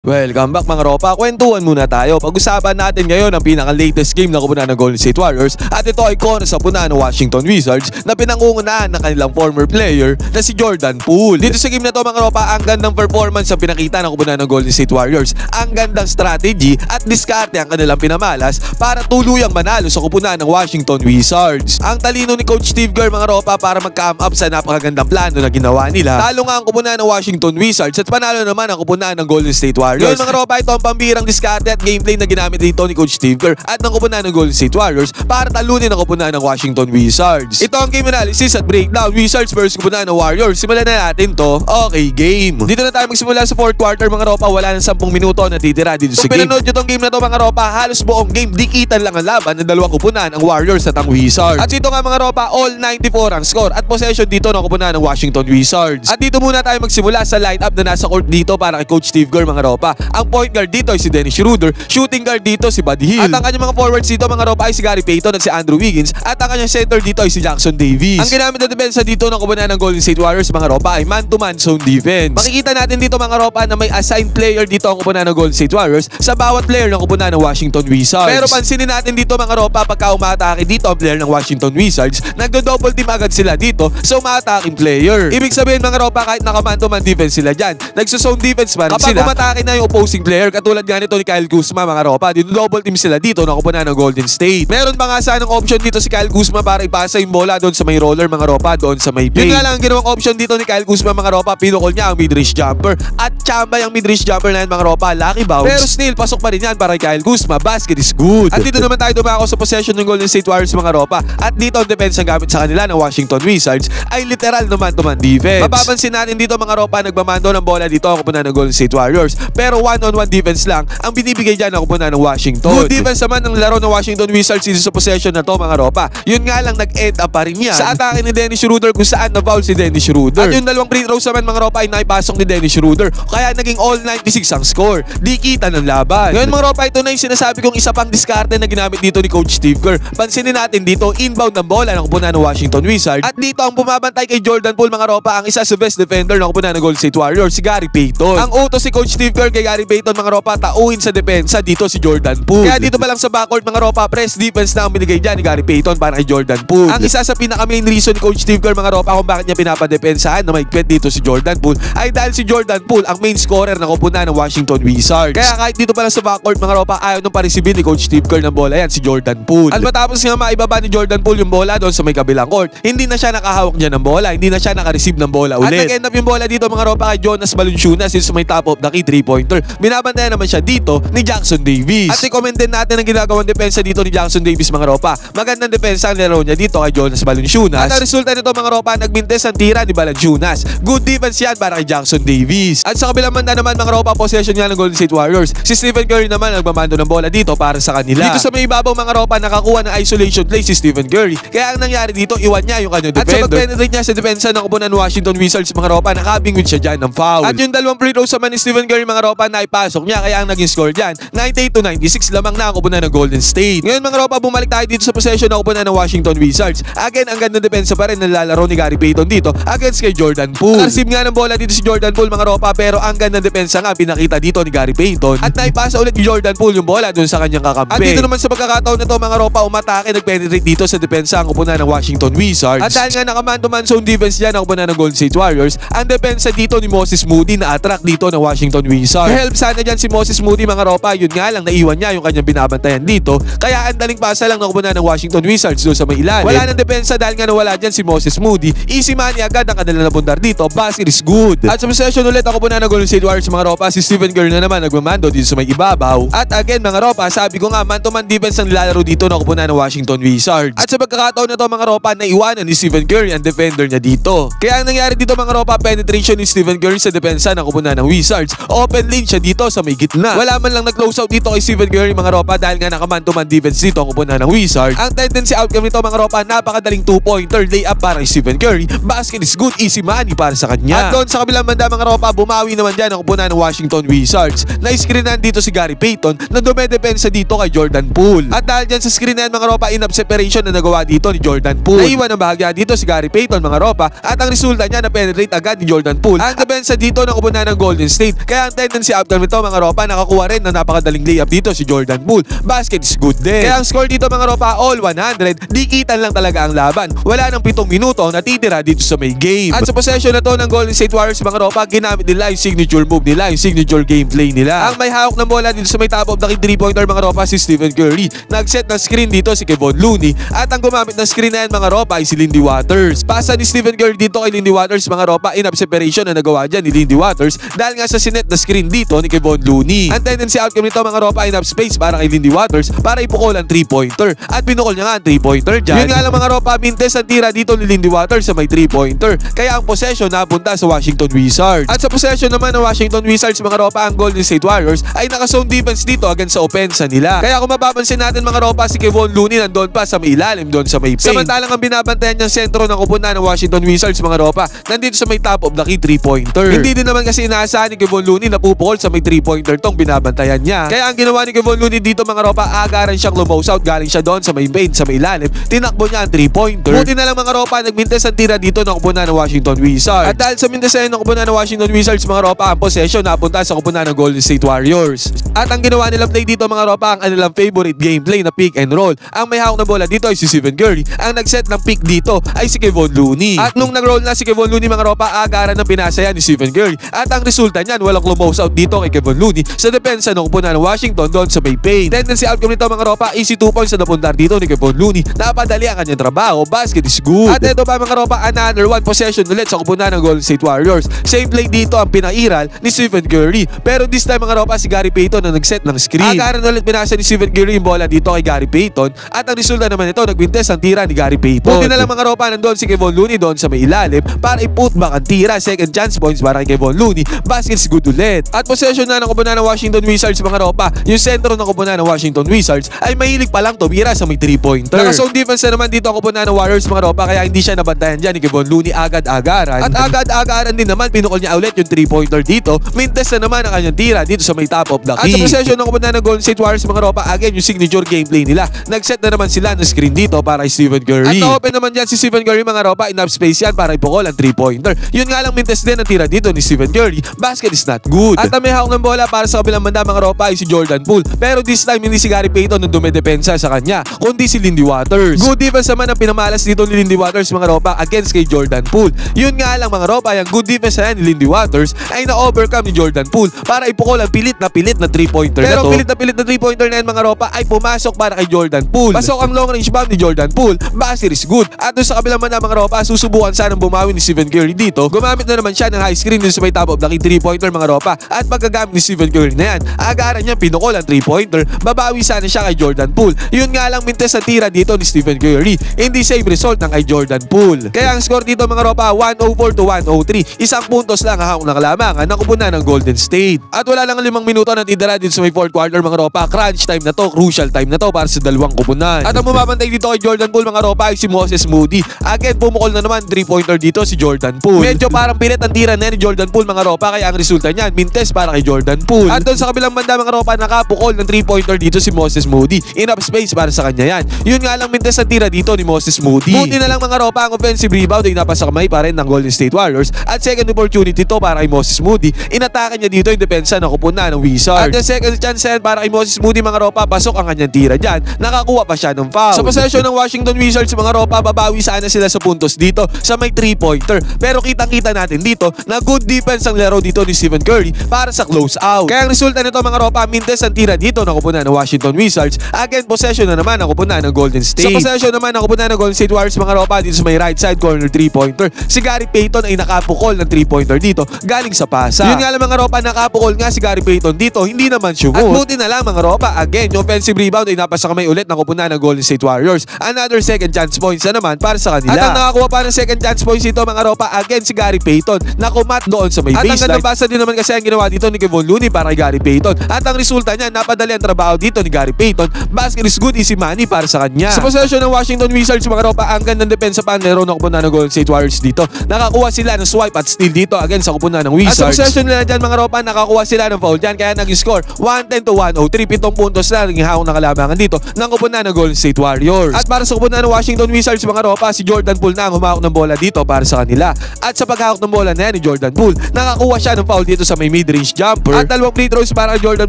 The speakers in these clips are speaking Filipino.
Welcome back mga ropa, kwentuhan muna tayo. Pag-usapan natin ngayon ang pinaka-latest game na kupunan ng Golden State Warriors at ito ay kontra sa punan ng Washington Wizards na pinangungunahan ng kanilang former player na si Jordan Poole. Dito sa game na to mga ropa, ang gandang performance ang pinakita ng kupunan ng Golden State Warriors, ang gandang strategy at diskarte ang kanilang pinamalas para tuluyang manalo sa kupunan ng Washington Wizards. Ang talino ni Coach Steve Kerr mga ropa para mag-come up sa napakagandang plano na ginawa nila. Talo nga ang kupunan ng Washington Wizards at panalo naman ang kupunan ng Golden State Warriors. Ngayon mga ropa, ito ang pambirang diskarte at gameplay na ginamit dito ni Coach Steve Kerr at ng kupunan ng Golden State Warriors para talunin ang kupunan ng Washington Wizards. Ito ang game analysis at breakdown, Wizards versus kupunan ng Warriors. Simulan na natin to. Okay, game. Dito na tayo magsimula sa fourth quarter mga ropa, wala ng 10 minuto na titira dito sa game. Kung pinanood nyo tong game na to mga ropa, halos buong game dikitan lang ang laban ng dalawang kupunan, ang Warriors at ang Wizards. At dito nga mga ropa, all 94 ang score at possession dito ng kupunan ng Washington Wizards. At dito muna tayo magsimula sa lineup na nasa court dito para kay Coach Steve Kerr mga ropa. Ang point guard dito ay si Dennis Schroeder, shooting guard dito si Buddy Hield. At ang kanyang mga forwards dito mga ropa ay si Gary Payton at si Andrew Wiggins. At ang kanyang center dito ay si Jackson Davis. Ang ginamit na depensa dito ng kupunan ng Golden State Warriors mga ropa ay man-to-man zone defense. Makikita natin dito mga ropa na may assigned player dito ang kupunan ng Golden State Warriors sa bawat player ng kupunan ng Washington Wizards. Pero pansinin natin dito mga ropa, pagka umatake dito ang player ng Washington Wizards, nagdo-double team agad sila dito sa umataking player. Ibig sabihin mga ropa, kahit naka-man-to-man defense sila dyan, nagso-zone defense pa rin kapag sila. Kapag umatake na yung opposing player, katulad nga nito ni Kyle Kuzma mga ropa, dito double team sila dito na kupunan ng Golden State. Meron pa nga sanang option dito si Kyle Kuzma para ipasa yung bola doon sa may roller mga ropa, doon sa may paint. Yun nga lang ang ginawang option dito ni Kyle Kuzma mga ropa, pinukol niya ang mid-range jumper at chambay ang mid-range jumper na yan mga ropa, lucky bounce. Pero still, pasok pa rin yan para kay Kyle Kuzma, basket is good. At dito naman tayo dumako sa possession ng Golden State Warriors mga ropa, at dito ang defense ang gamit sa kanila ng Washington Wizards ay literal na man-to-man defense. Mapapansin natin dito mga ropa, nagmamando ng bola dito ang kupunan ng Golden State Warriors, pero one-on-one defense lang ang binibigay dyan ang kupunan ng Washington. Good defense naman ng laro ng Washington Wizards dito sa possession na to mga ropa. Yun nga lang nag-end up pa rin yan sa atake ni Dennis Schroeder kung saan na-foul si Dennis Schroeder. At yung dalawang free throws naman mga ropa ay naipasok ni Dennis Schroeder, kaya naging all 96 ang score. Di kita ng laban. Ngayon mga ropa, ito na yung sinasabi kong isa pang diskarte na ginamit dito ni Coach Steve Kerr. Pansinin natin dito, inbound ng bola ng kupunan ng Washington Wizards. At dito ang bumabantay kay Jordan Poole mga ropa, ang isa sa best defender ng kupunan ng Golden State Warriors, si Gary Payton. Ang utos si Coach Steve Kerr kay Gary Payton mga ropa, tauhin sa depensa dito si Jordan Poole. Kaya dito pa lang sa backcourt mga ropa, press defense na ang binigay dyan ni Gary Payton para kay Jordan Poole. Ang isa sa pinaka-main reason ni Coach Steve Kerr mga ropa kung bakit niya pinapadepensahan na maigpit dito si Jordan Poole ay dahil si Jordan Poole ang main scorer ng kupunan ng Washington Wizards. Kaya kahit dito pa lang sa backcourt mga ropa, ayaw nung parisibin ni Coach Steve Kerr ng bola yan si Jordan Poole. At matapos nga maibaba ni Jordan Poole yung bola doon sa may kabilang court, hindi na siya nakahawak niya ng bola, hindi na siya nakareceive ng bola ulit. At nag-end up yung bola dito mga ropa kay Jonas Valanciunas sa may top of the key 3-pointer. Binabantayan naman siya dito ni Jackson Davis. At i-comment din natin ang ginagawang depensa dito ni Jackson Davis mga ropa. Magandang depensa ang laro niya dito kay Jonas Valanciunas. At ang resulta nito mga ropa, nagbintes ang tira ni Valanciunas. Good defense yan para kay Jackson Davis. At sa kabilang banda naman mga ropa, possession nga ng Golden State Warriors. Si Stephen Curry naman nagmamando ng bola dito para sa kanila. Dito sa may ibabaw mga ropa, nakakuha ng isolation play si Stephen Curry. Kaya ang nangyari dito, iwan niya yung kanyang defender. At sa pag-penetrate niya sa depensa ng kupunan ng Washington Wizards mga ropa, nakabingwit siya dyan ng foul. At yung dalawang free throws naman ni Stephen Curry mga ropa, naipasok niya, kaya ang naging score dyan 98-96 lamang na ang kupunan ng Golden State. Ngayon mga ropa, bumalik tayo dito sa possession ng kupunan ng Washington Wizards. Again, ang gandang depensa pa rin na lalaro ni Gary Payton dito against kay Jordan Poole. Receive nga ng bola dito si Jordan Poole mga ropa, pero ang gandang depensa nga pinakita dito ni Gary Payton. At naipasa ulit ni Jordan Poole yung bola doon sa kanyang kakampi. At dito naman sa pagkakataon na to mga ropa, umatake, nagpenetrate dito sa depensa ang kupunan ng Washington Wizards. At dahil nga naka-man-to-man zone defense dyan ang kupunan ng Golden State Warriors, ang depensa dito ni Moses Moody na attract dito ng Washington Wizards. Help sana dyan si Moses Moody mga ropa, yun nga lang naiwan niya yung kanyang binabantayan dito, kaya ang daling pasa lang ng kupunan ng Washington Wizards doon sa may ilalim. Wala nang depensa dahil nga nawala dyan si Moses Moody, easy money agad ang kanila nabundar dito, basket is good. At sa possession ulit ang kupunan ng Golden State Warriors mga ropa, si Stephen Curry na naman nagmamando dito sa may ibabaw. At again mga ropa, sabi ko nga man-to-man defense ang nilalaro dito ng kupunan ng Washington Wizards. At sa pagkakataon na to mga ropa, naiwanan ni Stephen Curry ang defender niya dito. Kaya ang nangyari dito mga ropa, penetration ni Stephen Curry sa depensa ng kupunan ng Wizards. Open lane siya dito sa may gitna. Wala man lang nag-close out dito kay Stephen Curry mga ropa dahil nga naka-man-to-man defense dito ang kupunan ng Wizards. Ang tendency outcome nito mga ropa, napakadaling 2-pointer layup para kay Stephen Curry. Basket is good, easy money para sa kanya. At doon sa kabilang banda mga ropa, bumawi naman dyan ang kupunan ng Washington Wizards. Na-screenan dito si Gary Payton na dumedepensa dito kay Jordan Poole. At dahil dyan sa screenan mga ropa, enough separation na nagawa dito ni Jordan Poole. Naiwan ang bahagya dito si Gary Payton mga ropa, at ang resulta niya na penetrate agad ni Jordan Poole ang depensa dito ng kupunan ng Golden State. Kaya ang tendency outcome nito mga ropa, nakakuha rin ng napakadaling layup dito si Jordan Poole. Basket is good din. Kaya ang score dito mga ropa, all 100, dikitan lang talaga ang laban. Wala nang 7 minuto ang natitira dito sa may game. At sa possession na to ng Golden State Warriors mga ropa, ginamit nila yung signature move nila, yung signature gameplay nila. Ang may hawak ng bola dito sa may top of the key 3-pointer mga ropa si Stephen Curry. Nag-set ng screen dito si Kevon Looney at ang gumamit ng screen na yan mga ropa ay si Lindy Waters. Pasa ni Stephen Curry dito kay Lindy Waters mga ropa, enough separation na nagawa dyan ni Lindy Waters dahil nga sa sinet na screen dito ni Kevon Looney. Ang tendency outcome nito mga ropa, enough space para kay Lindy Waters para ipukol ang 3-pointer at pinukol niya nga ang 3-pointer dyan. Yun nga lang mga ropa, mintes ang tira dito ni Lindy Waters sa may 3-pointer kaya ang possession napunta sa Washington Wizards. At sa possession naman ng Washington Wizards mga ropa, ang Golden State Warriors ay naka-zone defense dito against sa opensa nila. Kaya kung mapapansin natin mga ropa, si Kevon Looney nandoon pa sa may ilalim, doon sa may paint. Samantalang ang binabantayan niyang sentro ng kupunan ng Washington Wizards mga ropa, nandito sa may top of the key 3-pointer. Hindi din naman kasi inaasahan ni Kevon Looney na pupukol sa may 3-pointer tong binabantayan niya. Kaya ang ginawa ni Kevon Looney dito mga ropa, agaran siyang lumose out, galing siya doon sa may paint, sa may ilalim, tinakbo niya ang 3-pointer. Buti na lang mga ropa, nagmintes ang tira dito ng kupunan ng Washington Wizards. At dahil sa mintes ng kupunan ng Washington Wizards mga ropa, ang possession napunta sa kupunan ng Golden State Warriors. At ang ginawa nilang play dito mga ropa, ang kanilang favorite gameplay na pick and roll. Ang may hawak na bola dito ay si Stephen Curry. Ang nag-set ng pick dito ay si Kevon Looney. At nung nag-roll na si Kevon Looney mga ropa, agaran ng pinasaya ni Stephen Curry. At ang resulta niyan, walang close out dito kay Kevon Looney sa depensa ng kupunan ng Washington doon sa may paint. Tendency outcome nito mga ropa, easy 2 points na napundar dito ni Kevon Looney. Napadali ang kanyang trabaho, basket is good. At ito pa mga ropa, another one possession ulit sa kupunan ng Golden State Warriors. Same play dito ang pinairal ni Stephen Curry. Pero this time mga ropa, si Gary Payton na nag-set ng screen. Agaran ulit pinasa ni Stephen Curry yung bola dito kay Gary Payton. At ang resulta naman ito, nagbintes ang tira ni Gary Payton. Buti na lang mga ropa, nandoon si Kevon Looney doon sa may ilalim para i-put back ang tira. Second chance points para kay Kevon Looney. Basket is good ulit. At possession na ng kupunan ng Washington Wizards mga ropa, yung sentro ng kupunan ng Washington Wizards ay mahilig pa lang tumira sa may 3-pointer. Naka-zone defense na naman dito ang kupunan ng Warriors mga ropa, kaya hindi siya nabantayan dyan ni Kevon Looney agad-agaran. At agad-agaran din naman, pinukol niya ulit yung 3-pointer dito. Mintes na naman ang kanyang tira dito sa may top of the key. At sa possession ng kupunan ng Golden State Warriors mga ropa, again yung signature gameplay nila. Nag-set na naman sila ng screen dito para kay Stephen Curry. At na-open naman dyan si Stephen Curry mga ropa, enough space yan para ipukol ang 3-pointer. Yun nga lang, mintes din ang tira dito ni Stephen Curry. Basket is not good. At ang may hawak ng bola para sa kabilang banda mga ropa ay si Jordan Poole. Pero this time hindi si Gary Payton ang dumedepensa sa kanya, kundi si Lindy Waters. Good defense naman ang pinamalas dito ni Lindy Waters mga ropa against kay Jordan Poole. Yun nga lang mga ropa, yung good defense na yan ni Lindy Waters ay na-overcome ni Jordan Poole para ipukol ang pilit na 3-pointer na to. Pero pilit na 3-pointer na yan mga ropa ay pumasok para kay Jordan Poole. Pasok ang long range bomb ni Jordan Poole. Basket is good. At doon sa kabilang banda mga ropa, susubukan sanang bumawi ni Stephen Curry dito. Gumamit na naman siya ng high screen dun sa may top of the key 3-pointer mga ropa. At pagkagamit ni Stephen Curry na yan, agaran niya pinukol ang 3-pointer. Babawi sana siya kay Jordan Poole. Yun nga lang, mintes sa tira dito ni Stephen Curry. Hindi same result ng kay Jordan Poole. Kaya ang score dito mga ropa, 104-103. Isang puntos lang ang hawak ng kalamangan ng kupunan ng Golden State. At wala lang 5 minuto na titira dito sa may 4th quarter mga ropa. Crunch time na to, crucial time na to para sa dalawang kupunan. At ang bumabantay dito kay Jordan Poole mga ropa ay si Moses Moody. Again, pumukol na naman 3-pointer dito si Jordan Poole. Medyo parang pilit ang tira na ni Jordan Poole mga ropa, kaya ang resulta niyan, mintes para kay Jordan Poole. At doon sa kabilang banda mga ropa, nakapukol ng 3-pointer dito si Moses Moody. Enough space para sa kanya yan. Yun nga lang, mintes ang tira dito ni Moses Moody. Buti na lang mga ropa, ang offensive rebound ay napasa kamay pa rin ng Golden State Warriors. At second opportunity to para kay Moses Moody. Inatake niya dito yung depensa ng kupunan ng Wizards. At the second chance yan para kay Moses Moody mga ropa, pasok ang kanyang tira dyan. Nakakuha pa siya ng foul. Sa possession ng Washington Wizards mga ropa, babawi sana sila sa puntos dito sa may 3-pointer. Pero kitang-kita natin dito na good defense ang laro dito ni Stephen Curry para sa close out. Kaya ang resulta nito mga ropa, mintes ang tira dito ng kupunan ng Washington Wizards. Again, possession na naman ang kupunan ng Golden State. Sa possession naman ng kupunan ng Golden State Warriors mga ropa, dito sa may right side corner 3-pointer. Si Gary Payton ay nakapukol ng 3-pointer dito galing sa pasa. Yun nga lang mga ropa, nakapukol nga si Gary Payton dito, hindi naman sumut. At buti na lang mga ropa, again, yung offensive rebound ay napasa kamay ulit ng kupunan ng Golden State Warriors. Another second chance points na naman para sa kanila. At ang nakakuha pa ng second chance points dito mga ropa, again si Gary Payton na kumat doon sa may baseline. At ang ganda din naman kasi ang ginawa dito ni Kevon Looney para kay Gary Payton. At ang resulta niya, napadali ang trabaho dito ni Gary Payton. Basket is good, easy money para sa kanya. Sa possession ng Washington Wizards mga ropa, ang gandang depensa pa ang laro ng kupunan ng Golden State Warriors dito. Nakakuha sila ng swipe at steal dito again sa kupunan ng Wizards. At sa possession nila dyan mga ropa, nakakuha sila ng foul dyan, kaya nag-score 110-103. 7 puntos na naging hawak ng kalamangan dito ng kupunan ng Golden State Warriors. At para sa kupunan ng Washington Wizards mga ropa, si Jordan Poole na ang humawak ng bola dito para sa kanila. At sa paghawak ng bola na yan ni Jordan Poole, nakakuha siya ng foul dito sa may mid-range jumper, at 2 free throws para Jordan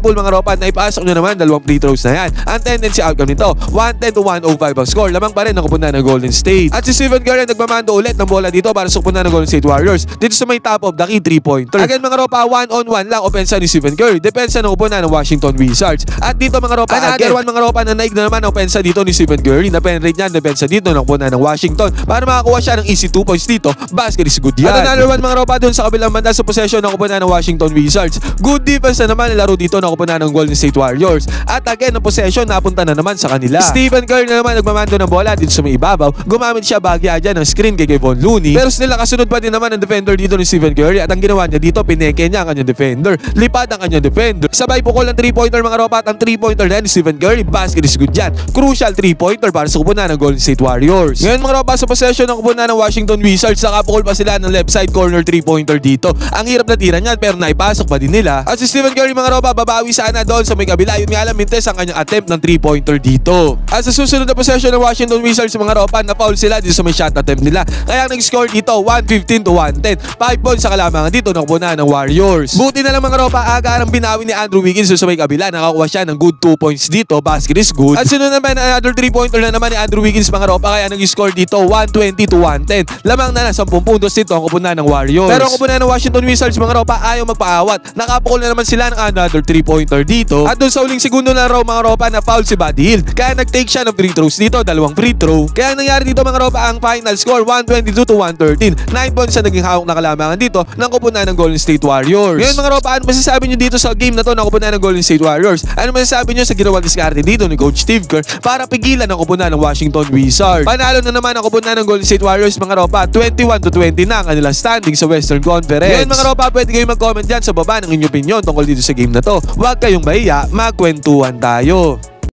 Poole mga ropa. Naipasok nyo naman 2 free throws na yan. Ang tendency outcome nito, 110 to 105 ang score. Lamang pa rin ang kupunan ng Golden State. At si Stephen Curry nagmamando ulit ng bola dito para sa kupunan ng Golden State Warriors dito sa may top of the key 3-pointer. Again mga ropa, 1-on-1 lang opensa ni Stephen Curry. Depensa ng kupunan ng Washington Wizards. At dito mga ropa, another one mga ropa na naig na naman ang opensa dito ni Stephen Curry. Na penetrate niya, depensa dito ng kupunan ng Washington para makakuha siya ng easy 2 points dito. Basket is good yan. At another one mga ropa dun sa kabilang banda sa possession ng kupunan ng Washington Wizards. Good defense na naman laro dito ng kupunan ng Golden State Warriors. At again, ang possession napunta na naman sa kanila. Stephen Curry na naman nagmamando ng bola dito sa may ibabaw. Gumamit siya bagya dyan ng screen kay Kevon Looney. Pero still nakasunod pa din naman ang defender dito ni Stephen Curry. At ang ginawa niya dito, pineke niya ang kanyang defender. Lipad ang kanyang defender. Sabay pukol ang 3-pointer mga ropa. At ang 3-pointer na ni Stephen Curry, basket is good yan. Crucial 3-pointer para sa kupunan ng Golden State Warriors. Ngayon mga ropa, sa possession ng kupunan ng Washington Wizards, nakapukol pa sila ng left side corner 3-pointer dito. Ang hirap na tira niyan pero naipasok pa din nila. At si Stephen Curry mga ropa, babawi sana doon sa may kabila. Yun nga lang, mintes ang kanyang attempt ng 3-pointer dito. At sa susunod na possession ng Washington Wizards mga ropa, na-foul sila dito sa may shot attempt nila. Kaya nag-score dito 115 to 110. 5 points sa kalamangan dito ng kupunan ng Warriors. Buti na lang mga ropa, agarang binawi ni Andrew Wiggins sa may kabila. Nakakuha siya ng good 2 points dito. Basket is good. At sunod naman another 3-pointer na naman ni Andrew Wiggins mga ropa. Kaya nag-score dito 120 to 110. Lamang na 10 puntos dito ang kupunan ng Warriors. Pero ang kupunan ng Washington Wizards mga ropa ayaw magpaawat. Nakapukol na naman sila ng another 3-pointer dito. At doon sa uling segundo na raw mga ropa, na foul si Buddy Hield. Kaya nag-take siya ng free throws dito, 2 free throw. Kaya nangyari dito mga ropa, ang final score 122 to 113. 9 points na naging hawak na kalamangan dito ng kupunan ng Golden State Warriors. Ngayon mga ropa, ano masasabi nyo dito sa game na to ng kupunan ng Golden State Warriors? Ano masasabi nyo sa ginawang diskarte dito ni Coach Steve Kerr para pigilan ang kupunan ng Washington Wizards? Panalo na naman ang kupunan ng Golden State Warriors mga ropa, 21 to 20 na ang kanilang standing sa Western Conference. Ngayon mga ropa, pwede kayong mag-comment dyan sa baba ng inyong opinion tungkol dito sa game na to. Huwag kayong mahiya, magkwentuhan tayo.